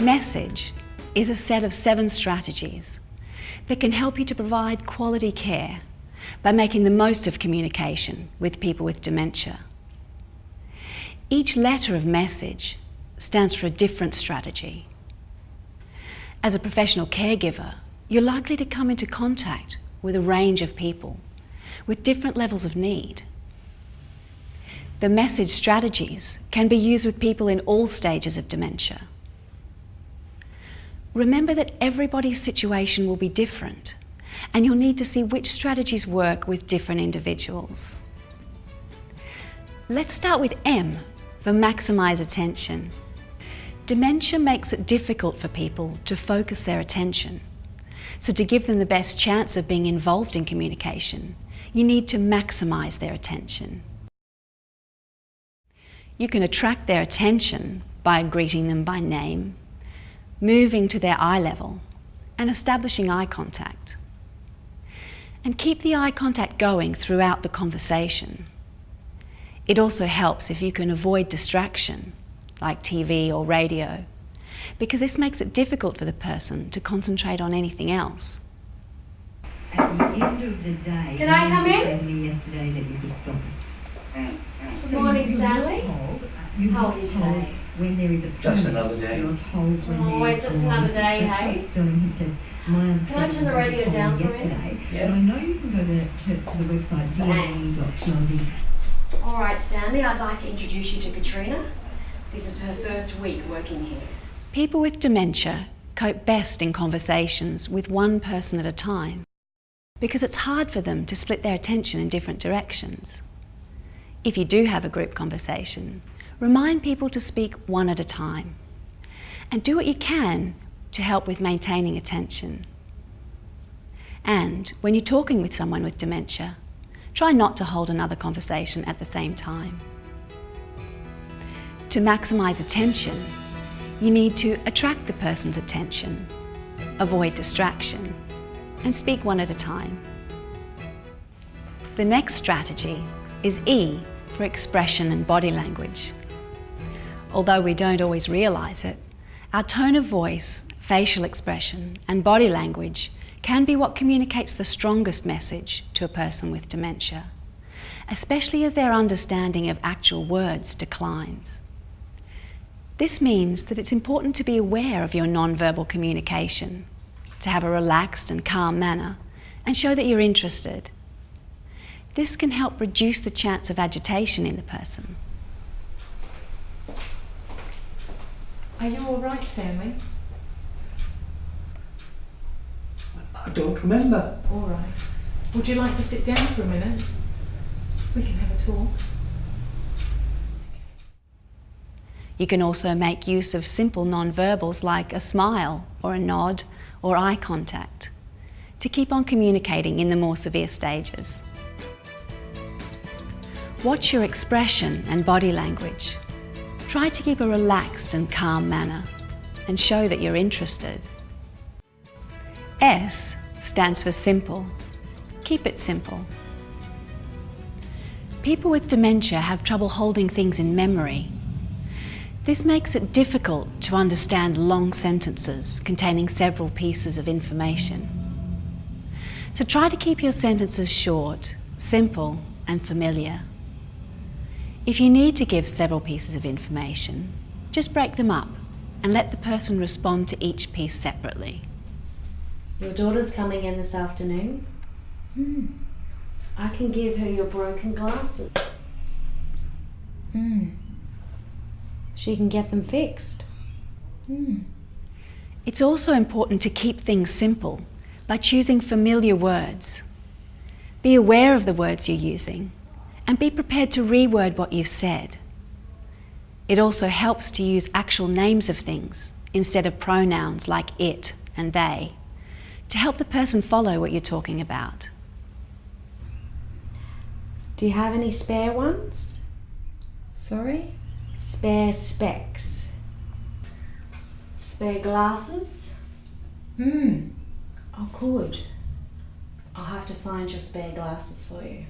Message is a set of 7 strategies that can help you to provide quality care by making the most of communication with people with dementia. Each letter of message stands for a different strategy. As a professional caregiver, you're likely to come into contact with a range of people with different levels of need. The message strategies can be used with people in all stages of dementia. Remember that everybody's situation will be different, and you'll need to see which strategies work with different individuals. Let's start with M for maximise attention. Dementia makes it difficult for people to focus their attention. So to give them the best chance of being involved in communication, you need to maximise their attention. You can attract their attention by greeting them by name, moving to their eye level, and establishing eye contact. And keep the eye contact going throughout the conversation. It also helps if you can avoid distraction, like TV or radio, because this makes it difficult for the person to concentrate on anything else. At the end of the day, can I come in? You said to me yesterday that you could stop it. Good morning, Stanley. How are you today? When there is a Just another day. You're told when Oh, it's just another day, hey? Can I turn the radio down for a minute? Yeah. But I know you can go to the website Thanks. All right, Stanley, I'd like to introduce you to Katrina. This is her first week working here. People with dementia cope best in conversations with one person at a time because it's hard for them to split their attention in different directions. If you do have a group conversation, remind people to speak one at a time and do what you can to help with maintaining attention. And when you're talking with someone with dementia, try not to hold another conversation at the same time. To maximise attention, you need to attract the person's attention, avoid distraction, and speak one at a time. The next strategy is E for expression and body language. Although we don't always realise it, our tone of voice, facial expression, and body language can be what communicates the strongest message to a person with dementia, especially as their understanding of actual words declines. This means that it's important to be aware of your non-verbal communication, to have a relaxed and calm manner, and show that you're interested. This can help reduce the chance of agitation in the person. Are you all right, Stanley? I don't remember. All right. Would you like to sit down for a minute? We can have a talk. You can also make use of simple non-verbals like a smile or a nod or eye contact to keep on communicating in the more severe stages. Watch your expression and body language. Try to keep a relaxed and calm manner and show that you're interested. S stands for simple. Keep it simple. People with dementia have trouble holding things in memory. This makes it difficult to understand long sentences containing several pieces of information. So try to keep your sentences short, simple, and familiar. If you need to give several pieces of information, just break them up and let the person respond to each piece separately. Your daughter's coming in this afternoon. I can give her your broken glasses. She can get them fixed. It's also important to keep things simple by choosing familiar words. Be aware of the words you're using and be prepared to reword what you've said. It also helps to use actual names of things instead of pronouns like it and they to help the person follow what you're talking about. Do you have any spare ones? Sorry? Spare specs. Spare glasses? Oh, good. I'll have to find your spare glasses for you.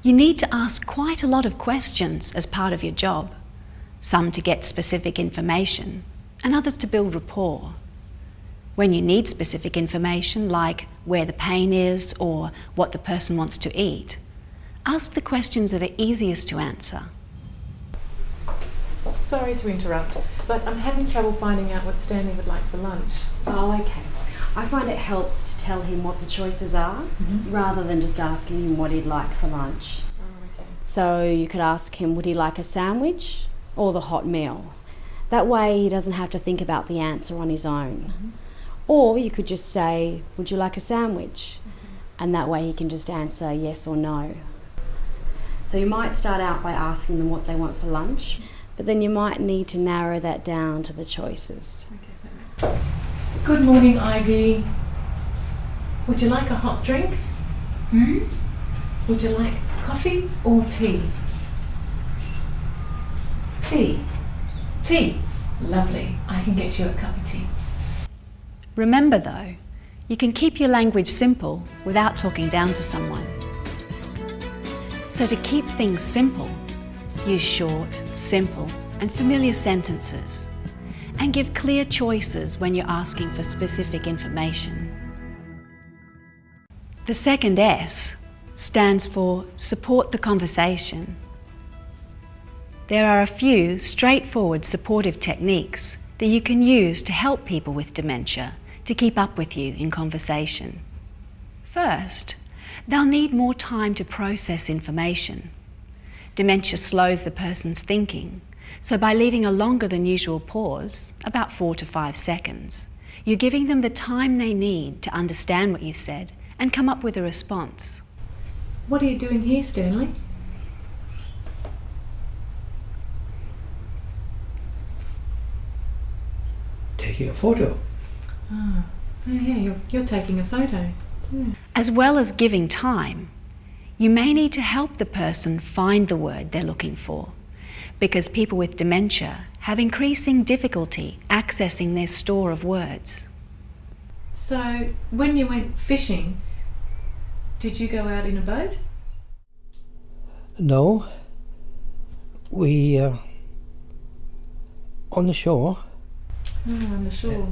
You need to ask quite a lot of questions as part of your job, some to get specific information, and others to build rapport. When you need specific information, like where the pain is or what the person wants to eat, ask the questions that are easiest to answer. Sorry to interrupt, but I'm having trouble finding out what Stanley would like for lunch. Oh, okay. I find it helps to tell him what the choices are rather than just asking him what he'd like for lunch. Oh, okay. So you could ask him, would he like a sandwich or the hot meal? That way he doesn't have to think about the answer on his own. Or you could just say, would you like a sandwich? And that way he can just answer yes or no. So you might start out by asking them what they want for lunch, but then you might need to narrow that down to the choices. Okay, that makes sense. Good morning, Ivy. Would you like a hot drink? Would you like coffee or tea? Tea. Tea. Lovely. I can get you a cup of tea. Remember though, you can keep your language simple without talking down to someone. So to keep things simple, use short, simple and familiar sentences, and give clear choices when you're asking for specific information. The second S stands for support the conversation. There are a few straightforward supportive techniques that you can use to help people with dementia to keep up with you in conversation. First, they'll need more time to process information. Dementia slows the person's thinking, so by leaving a longer than usual pause, about 4 to 5 seconds, you're giving them the time they need to understand what you've said and come up with a response. What are you doing here, Stanley? Taking a photo. Oh yeah, you're taking a photo. Yeah. As well as giving time, you may need to help the person find the word they're looking for, because people with dementia have increasing difficulty accessing their store of words. So, when you went fishing, did you go out in a boat? No. We, on the shore. Oh, on the shore.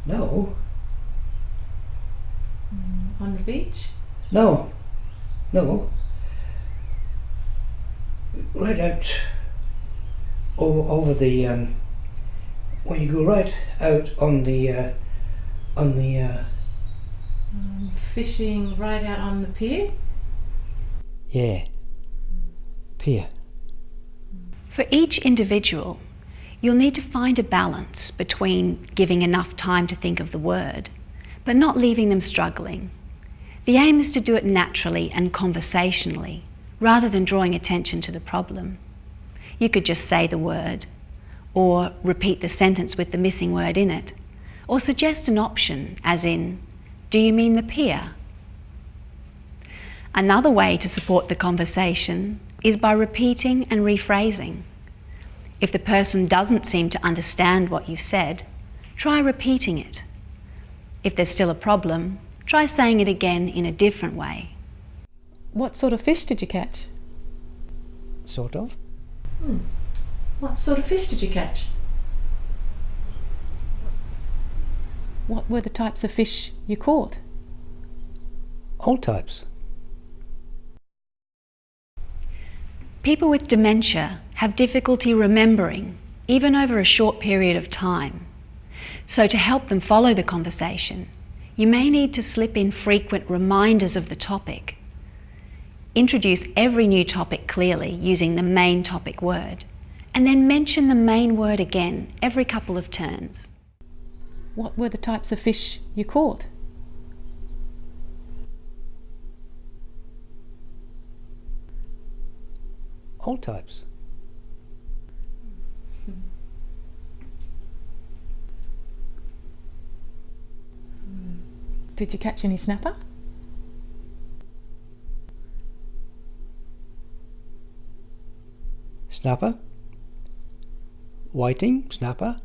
No. On the beach? No. No. Right out over the, when you go right out on the, Fishing right out on the pier? yeah, pier. For each individual, you'll need to find a balance between giving enough time to think of the word, but not leaving them struggling. The aim is to do it naturally and conversationally, rather than drawing attention to the problem. You could just say the word, or repeat the sentence with the missing word in it, or suggest an option, as in, do you mean the pier? Another way to support the conversation is by repeating and rephrasing. If the person doesn't seem to understand what you've said, try repeating it. If there's still a problem, try saying it again in a different way. What sort of fish did you catch? Sort of. What sort of fish did you catch? What were the types of fish you caught? All types. People with dementia have difficulty remembering, even over a short period of time. So to help them follow the conversation, you may need to slip in frequent reminders of the topic. Introduce every new topic clearly using the main topic word, and then mention the main word again every couple of turns. What were the types of fish you caught? All types. Did you catch any snapper? Snapper. Whiting, snapper.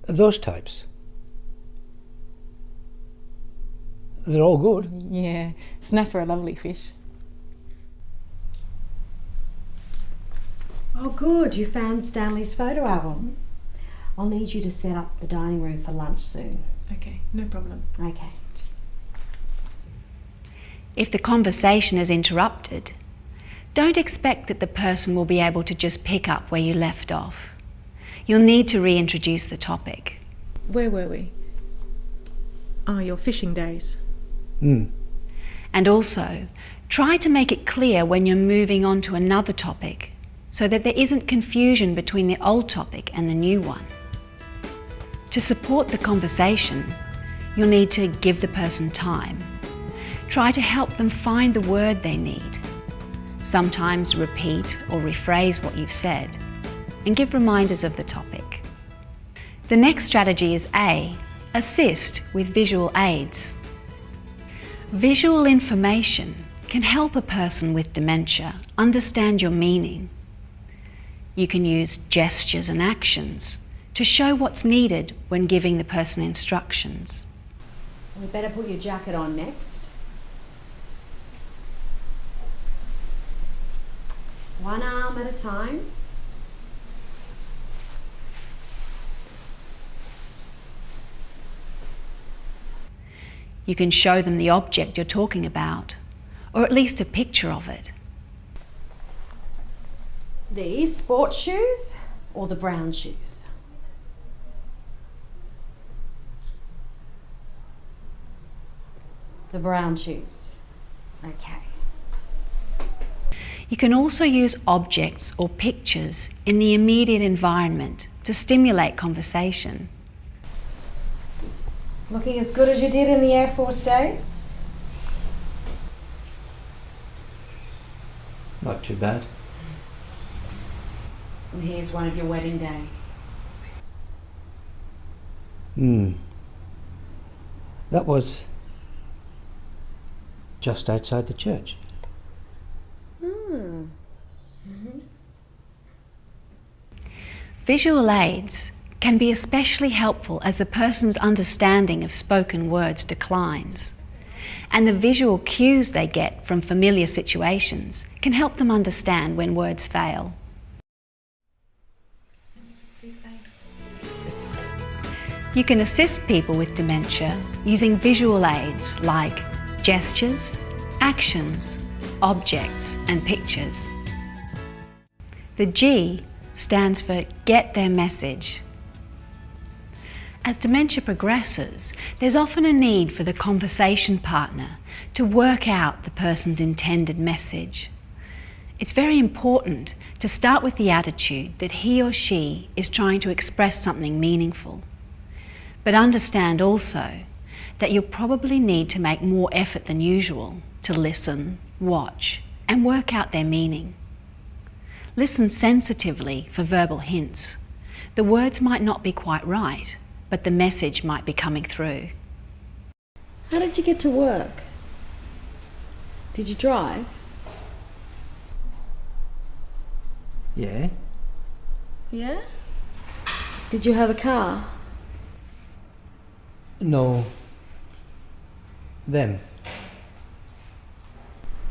Those types. They're all good. Yeah, snapper are lovely fish. Oh, good. You found Stanley's photo album. I'll need you to set up the dining room for lunch soon. Okay, no problem. Okay. If the conversation is interrupted, don't expect that the person will be able to just pick up where you left off. You'll need to reintroduce the topic. Where were we? Oh, your fishing days. And also, try to make it clear when you're moving on to another topic so that there isn't confusion between the old topic and the new one. To support the conversation, you'll need to give the person time. Try to help them find the word they need. Sometimes repeat or rephrase what you've said and give reminders of the topic. The next strategy is A, assist with visual aids. Visual information can help a person with dementia understand your meaning. You can use gestures and actions to show what's needed when giving the person instructions. We better put your jacket on next. One arm at a time. You can show them the object you're talking about, or at least a picture of it. These sports shoes or the brown shoes? The brown shoes. Okay. You can also use objects or pictures in the immediate environment to stimulate conversation. Looking as good as you did in the Air Force days? Not too bad. And here's one of your wedding day. That was just outside the church. Visual aids can be especially helpful as a person's understanding of spoken words declines, and the visual cues they get from familiar situations can help them understand when words fail. You can assist people with dementia using visual aids like gestures, actions, objects, and pictures. The G stands for get their message. As dementia progresses, there's often a need for the conversation partner to work out the person's intended message. It's very important to start with the attitude that he or she is trying to express something meaningful. But understand also that you'll probably need to make more effort than usual to listen, watch, and work out their meaning. Listen sensitively for verbal hints. The words might not be quite right, but the message might be coming through. How did you get to work? Did you drive? Yeah? Yeah? Did you have a car? No. Them.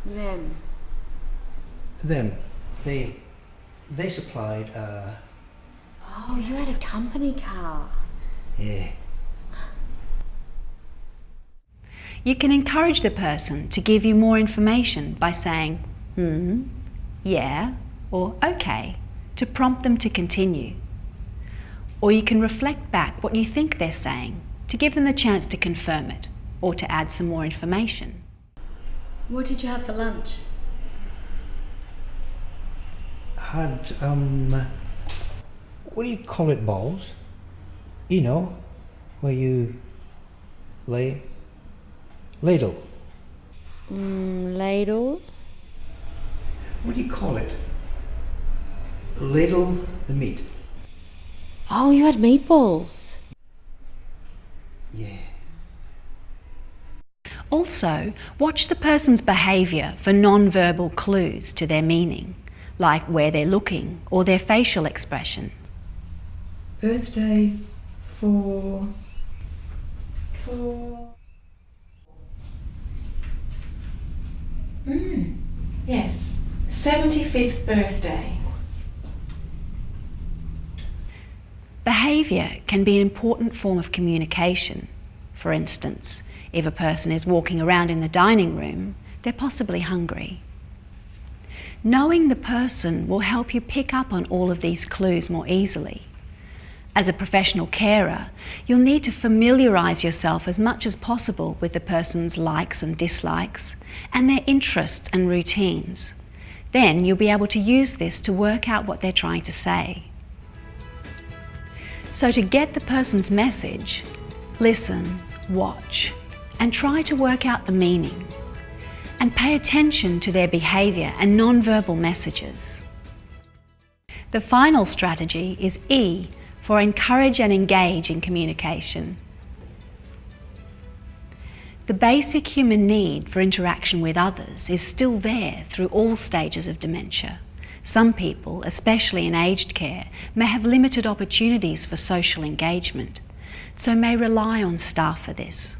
Them. They supplied, Oh, you had a company car. yeah. You can encourage the person to give you more information by saying, yeah, or okay, to prompt them to continue. Or you can reflect back what you think they're saying to give them the chance to confirm it or to add some more information. What did you have for lunch? Had, what do you call it, balls? You know, where you ladle. Ladle? What do you call it? Ladle the meat. Oh, you had meatballs. Yeah. Also, watch the person's behaviour for non-verbal clues to their meaning, like where they're looking or their facial expression. Birthday for Yes, 75th birthday. behaviour can be an important form of communication. For instance, if a person is walking around in the dining room, they're possibly hungry. Knowing the person will help you pick up on all of these clues more easily. As a professional carer, you'll need to familiarise yourself as much as possible with the person's likes and dislikes and their interests and routines. Then you'll be able to use this to work out what they're trying to say. So to get the person's message, listen, watch, and try to work out the meaning. And pay attention to their behaviour and non-verbal messages. The final strategy is E, for encourage and engage in communication. The basic human need for interaction with others is still there through all stages of dementia. Some people, especially in aged care, may have limited opportunities for social engagement, so may rely on staff for this.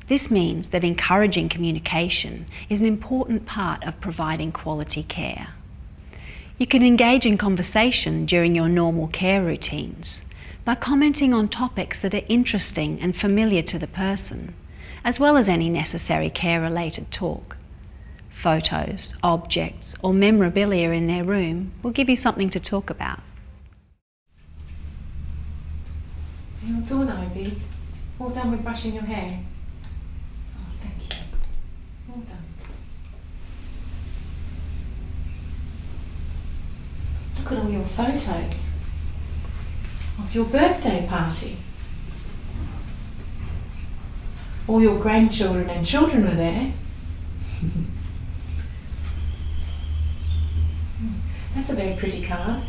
This means that encouraging communication is an important part of providing quality care. You can engage in conversation during your normal care routines by commenting on topics that are interesting and familiar to the person, as well as any necessary care-related talk. Photos, objects, or memorabilia in their room will give you something to talk about. You're all done, Ivy. All done with brushing your hair. Oh, thank you. All done. Look at all your photos of your birthday party. All your grandchildren and children were there. That's a very pretty card.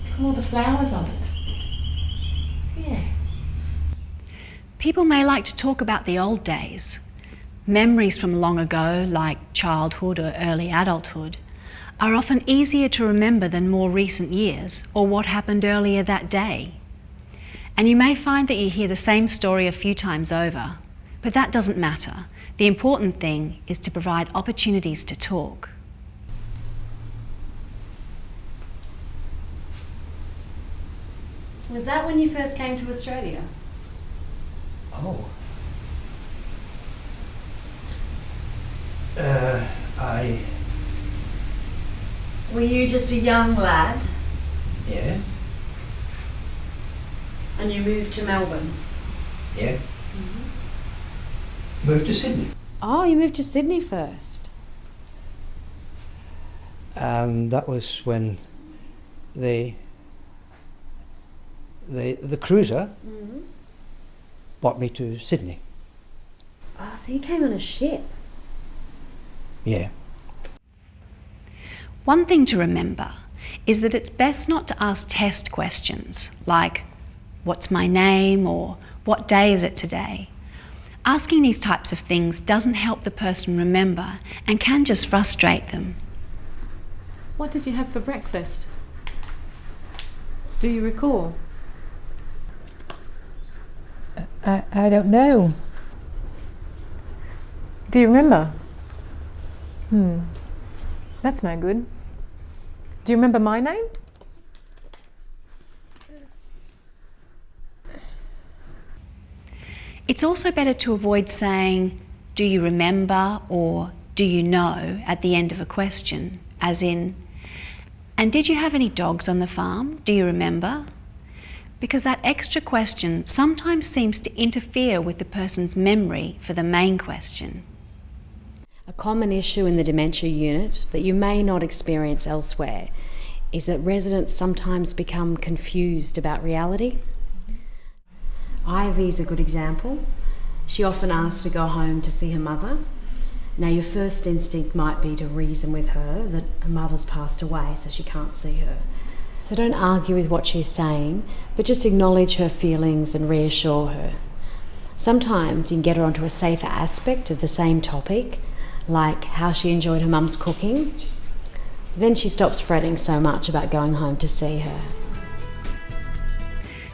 Look at all the flowers on it. Yeah. People may like to talk about the old days. Memories from long ago, like childhood or early adulthood, are often easier to remember than more recent years or what happened earlier that day. And you may find that you hear the same story a few times over, but that doesn't matter. The important thing is to provide opportunities to talk. Was that when you first came to Australia? Oh. Were you just a young lad Yeah, and you moved to Melbourne? yeah. Moved to Sydney. Oh, you moved to Sydney first. And that was when the cruiser brought me to Sydney. Oh, so you came on a ship. Yeah. One thing to remember is that it's best not to ask test questions like, what's my name, or what day is it today? Asking these types of things doesn't help the person remember and can just frustrate them. What did you have for breakfast? Do you recall? I don't know. Do you remember? That's no good. Do you remember my name? It's also better to avoid saying, do you remember or do you know at the end of a question, as in, and did you have any dogs on the farm? Do you remember? Because that extra question sometimes seems to interfere with the person's memory for the main question. A common issue in the dementia unit that you may not experience elsewhere is that residents sometimes become confused about reality. Ivy's a good example. She often asks to go home to see her mother. Now, your first instinct might be to reason with her that her mother's passed away, so she can't see her. So don't argue with what she's saying, but just acknowledge her feelings and reassure her. Sometimes you can get her onto a safer aspect of the same topic, like how she enjoyed her mum's cooking. Then she stops fretting so much about going home to see her.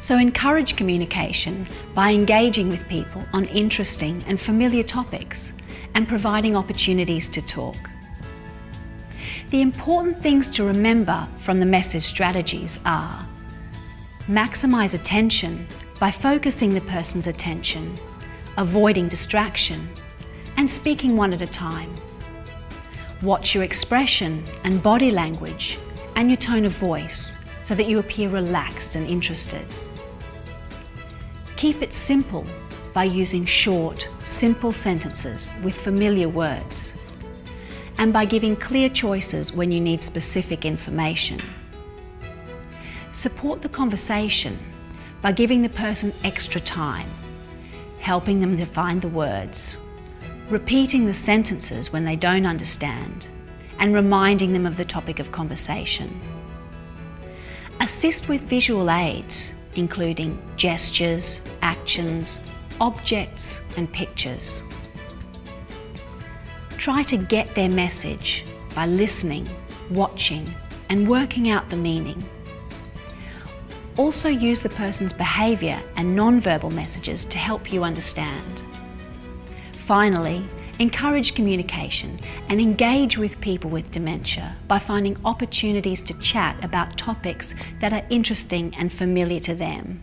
So encourage communication by engaging with people on interesting and familiar topics and providing opportunities to talk. The important things to remember from the message strategies are Maximize attention by focusing the person's attention, avoiding distraction, and speaking one at a time. Watch your expression and body language and your tone of voice so that you appear relaxed and interested. Keep it simple by using short, simple sentences with familiar words, and by giving clear choices when you need specific information. Support the conversation by giving the person extra time, helping them to find the words, repeating the sentences when they don't understand, and reminding them of the topic of conversation. Assist with visual aids, including gestures, actions, objects, and pictures. Try to get their message by listening, watching, and working out the meaning. Also use the person's behaviour and non-verbal messages to help you understand. Finally, encourage communication and engage with people with dementia by finding opportunities to chat about topics that are interesting and familiar to them.